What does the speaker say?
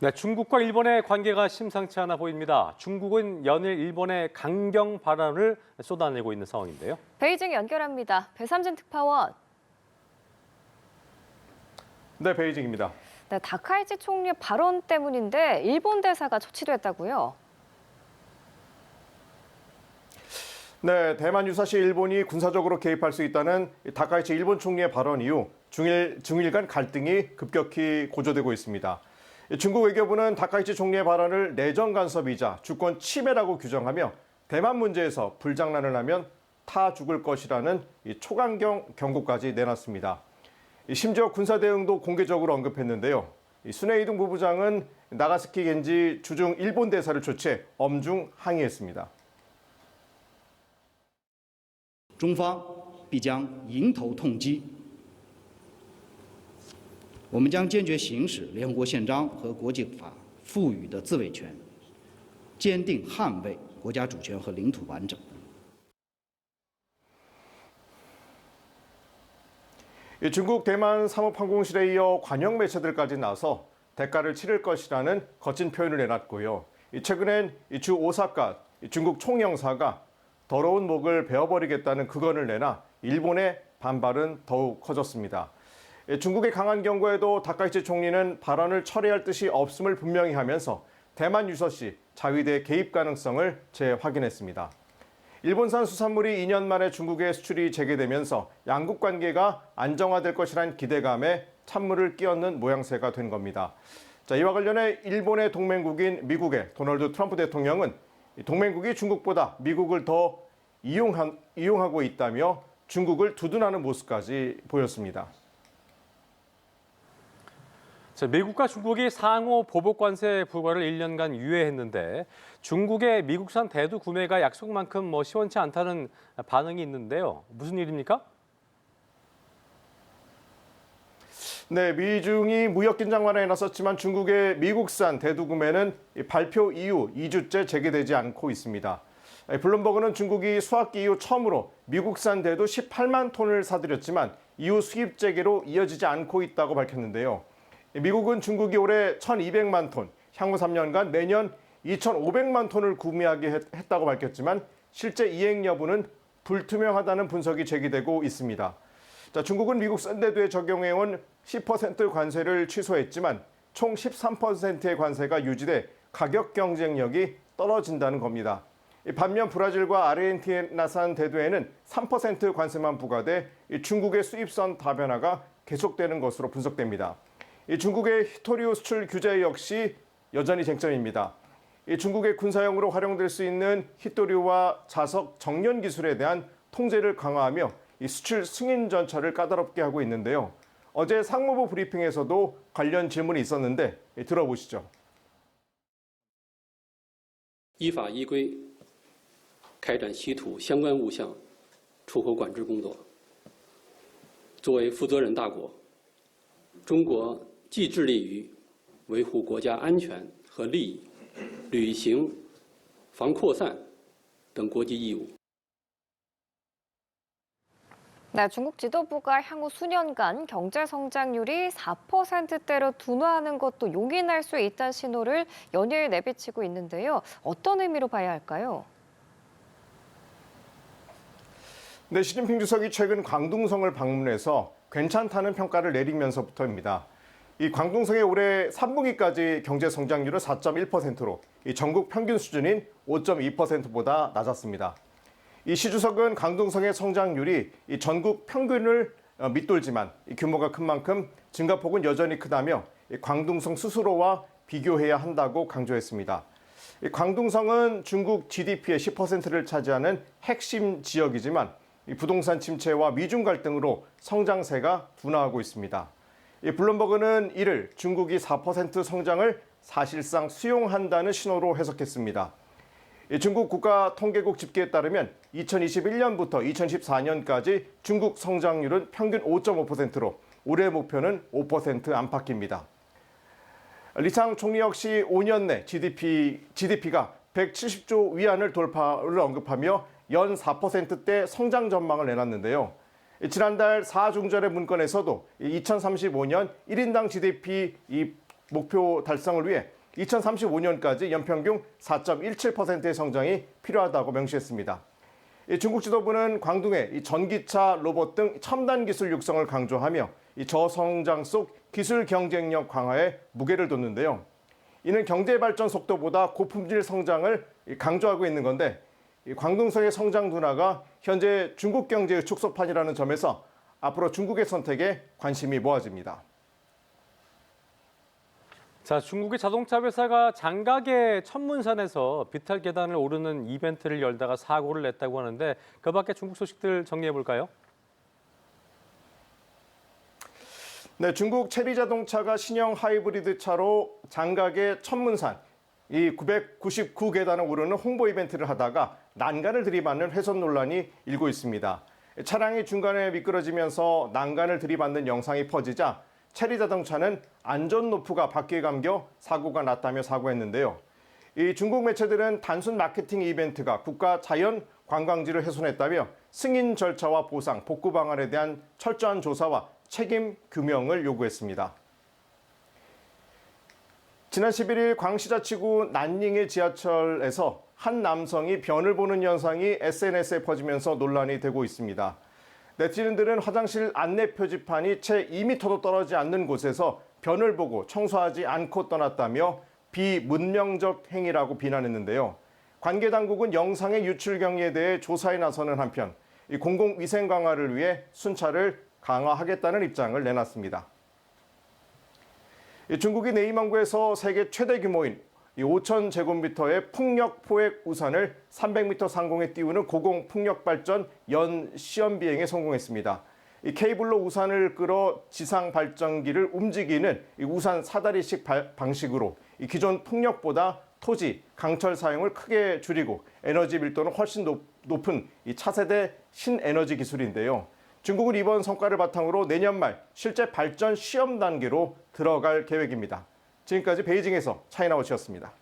네, 중국과 일본의 관계가 심상치 않아 보입니다. 중국은 연일 일본의 강경 발언을 쏟아내고 있는 상황인데요. 베이징 연결합니다. 배삼진 특파원. 네, 베이징입니다. 네, 다카이치 총리의 발언 때문인데 일본 대사가 초치됐다고요? 네, 대만 유사시 일본이 군사적으로 개입할 수 있다는 다카이치 일본 총리의 발언 이후 중일 간 갈등이 급격히 고조되고 있습니다. 중국 외교부는 다카이치 총리의 발언을 내정 간섭이자 주권 침해라고 규정하며 대만 문제에서 불장난을 하면 타 죽을 것이라는 초강경 경고까지 내놨습니다. 심지어 군사 대응도 공개적으로 언급했는데요. 수네이둥 부부장은 나가사키 겐지 주중 일본 대사를 초치해 엄중 항의했습니다. 中方必将迎头痛击。我们将坚决行使联合国宪章和国际法赋予的自卫权，坚定捍卫国家主权和领土完整。 중국 대만 사무판공실에 이어 관영 매체들까지 나서 대가를 치를 것이라는 거친 표현을 내놨고요. 최근엔 주 오사카 중국 총영사가 더러운 목을 베어버리겠다는 극언을 내나 일본의 반발은 더욱 커졌습니다. 중국의 강한 경고에도 다카이치 총리는 발언을 철회할 뜻이 없음을 분명히 하면서 대만 유서시 자위대 개입 가능성을 재확인했습니다. 일본산 수산물이 2년 만에 중국에 수출이 재개되면서 양국 관계가 안정화될 것이란 기대감에 찬물을 끼얹는 모양새가 된 겁니다. 자, 이와 관련해 일본의 동맹국인 미국의 도널드 트럼프 대통령은 동맹국이 중국보다 미국을 더 이용하고 있다며 중국을 두둔하는 모습까지 보였습니다. 자, 미국과 중국이 상호 보복 관세 불과를 1년간 유예했는데 중국의 미국산 대두 구매가 약속만큼 시원치 않다는 반응이 있는데요. 무슨 일입니까? 네, 미중이 무역 긴장 완화에 나섰지만 중국의 미국산 대두 구매는 발표 이후 2주째 재개되지 않고 있습니다. 블룸버그는 중국이 수학기 이후 처음으로 미국산 대두 18만 톤을 사들였지만 이후 수입 재개로 이어지지 않고 있다고 밝혔는데요. 미국은 중국이 올해 1,200만 톤, 향후 3년간 매년 2,500만 톤을 구매하게 했다고 밝혔지만 실제 이행 여부는 불투명하다는 분석이 제기되고 있습니다. 자, 중국은 미국산 대두에 적용해온 10% 관세를 취소했지만 총 13%의 관세가 유지돼 가격 경쟁력이 떨어진다는 겁니다. 반면 브라질과 아르헨티나산 대두에는 3% 관세만 부과돼 중국의 수입선 다변화가 계속되는 것으로 분석됩니다. 중국의 히토류 수출 규제 역시 여전히 쟁점입니다. 중국의 군사용으로 활용될 수 있는 히토류와 자석 정련 기술에 대한 통제를 강화하며 수출 승인 절차를 까다롭게 하고 있는데요. 어제 상무부 브리핑에서도 관련 질문이 있었는데 들어보시죠. 依法依规开展稀土相关物项出口管制工作。作为负责任大国，中国既致力于维护国家安全和利益，履行防扩散等国际义务。 네, 중국 지도부가 향후 수년간 경제 성장률이 4%대로 둔화하는 것도 용인할 수 있다는 신호를 연일 내비치고 있는데요. 어떤 의미로 봐야 할까요? 네, 시진핑 주석이 최근 광둥성을 방문해서 괜찮다는 평가를 내리면서부터입니다. 이 광둥성의 올해 3분기까지 경제 성장률은 4.1%로 전국 평균 수준인 5.2%보다 낮았습니다. 이 시 주석은 광둥성의 성장률이 전국 평균을 밑돌지만 규모가 큰 만큼 증가폭은 여전히 크다며 광둥성 스스로와 비교해야 한다고 강조했습니다. 광둥성은 중국 GDP의 10%를 차지하는 핵심 지역이지만 부동산 침체와 미중 갈등으로 성장세가 둔화하고 있습니다. 블룸버그는 이를 중국이 4% 성장을 사실상 수용한다는 신호로 해석했습니다. 중국 국가통계국 집계에 따르면 2021년부터 2014년까지 중국 성장률은 평균 5.5%로 올해 목표는 5% 안팎입니다. 리창 총리 역시 5년 내 GDP가 170조 위안을 돌파를 언급하며 연 4%대 성장 전망을 내놨는데요. 지난달 4중절의 문건에서도 2035년 1인당 GDP 목표 달성을 위해 2035년까지 연평균 4.17%의 성장이 필요하다고 명시했습니다. 중국 지도부는 광둥의 전기차, 로봇 등 첨단 기술 육성을 강조하며 저성장 속 기술 경쟁력 강화에 무게를 뒀는데요. 이는 경제 발전 속도보다 고품질 성장을 강조하고 있는 건데 광둥성의 성장 둔화가 현재 중국 경제의 축소판이라는 점에서 앞으로 중국의 선택에 관심이 모아집니다. 자, 중국의 자동차 회사가 장각의 천문산에서 비탈 계단을 오르는 이벤트를 열다가 사고를 냈다고 하는데 그 밖에 중국 소식들 정리해 볼까요? 네, 중국 체리 자동차가 신형 하이브리드 차로 장각의 천문산 이 999계단을 오르는 홍보 이벤트를 하다가 난간을 들이받는 훼손 논란이 일고 있습니다. 차량이 중간에 미끄러지면서 난간을 들이받는 영상이 퍼지자 체리 자동차는 안전 노프가 바퀴에 감겨 사고가 났다며 사과했는데요. 이 중국 매체들은 단순 마케팅 이벤트가 국가 자연 관광지를 훼손했다며 승인 절차와 보상, 복구 방안에 대한 철저한 조사와 책임 규명을 요구했습니다. 지난 11일 광시자치구 난닝의 지하철에서 한 남성이 변을 보는 현상이 SNS에 퍼지면서 논란이 되고 있습니다. 네티즌들은 화장실 안내 표지판이 채 2m도 떨어지지 않는 곳에서 변을 보고 청소하지 않고 떠났다며 비문명적 행위라고 비난했는데요. 관계 당국은 영상의 유출 경위에 대해 조사에 나서는 한편 공공위생 강화를 위해 순찰을 강화하겠다는 입장을 내놨습니다. 중국이 네이망구에서 세계 최대 규모인 5,000제곱미터의 풍력 포획 우산을 300m 상공에 띄우는 고공 풍력 발전 연 시험 비행에 성공했습니다. 이 케이블로 우산을 끌어 지상 발전기를 움직이는 이 우산 사다리식 방식으로 이 기존 풍력보다 토지, 강철 사용을 크게 줄이고 에너지 밀도는 훨씬 높은 이 차세대 신에너지 기술인데요. 중국은 이번 성과를 바탕으로 내년 말 실제 발전 시험 단계로 들어갈 계획입니다. 지금까지 베이징에서 차이나워치였습니다.